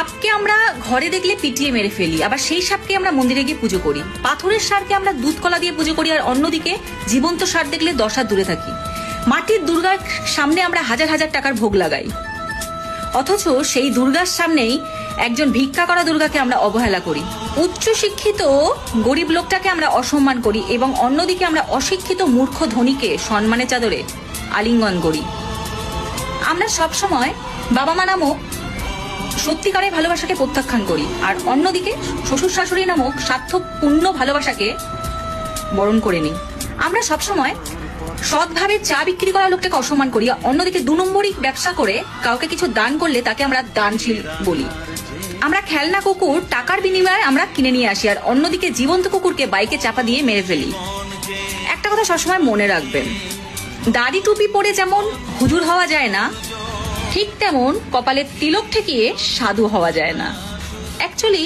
সাপকে আমরা ঘরে দেখলে পিটিয়ে মেরে ফেলি, আবার সেই সাপকে আমরা মন্দিরে গিয়ে পুজো করি। পাথরের সারকে আমরা দুধ কলা দিয়ে পুজো করি, আর অন্যদিকে জীবন্ত সার দেখলে 10 হাত দূরে থাকি। মাটির দুর্গার সামনে আমরা হাজার হাজার টাকার ভোগ লাগাই, অথচ সেই দুর্গার সামনেই একজন ভিক্ষা করা দুর্গাকে আমরা অবহেলা করি। উচ্চ শিক্ষিত গরিব লোকটাকে আমরা অসম্মান করি, এবং অন্যদিকে আমরা অশিক্ষিত মূর্খ ধনীকে সম্মানের চাদরে আলিঙ্গন করি। আমরা সবসময় বাবা মা নামক সত্যিকারের ভালোবাসাকে প্রত্যাখ্যান করি, আর অন্যদিকে শ্বশুর শাশুড়ি নামক স্বার্থপূর্ণ ভালোবাসাকে বরণ করে নিই। আমরা সবসময় সৎভাবে চা বিক্রি করা লোকটাকে অসম্মান করি, অন্যদিকে 2 নম্বরই ব্যবসা করে কাউকে কিছু দান করলে তাকে আমরা দানশীল বলি। আমরা খেলনা কুকুর টাকার বিনিময়ে আমরা কিনে নিয়ে আসি, আর অন্যদিকে জীবন্ত কুকুরকে বাইকে চাপা দিয়ে মেরে ফেলি। একটা কথা সবসময় মনে রাখবেন, দাড়ি টুপি পরে যেমন হুজুর হওয়া যায় না, ঠিক তেমন কপালে তিলক ঠেকিয়ে সাধু হওয়া যায় না। অ্যাকচুয়ালি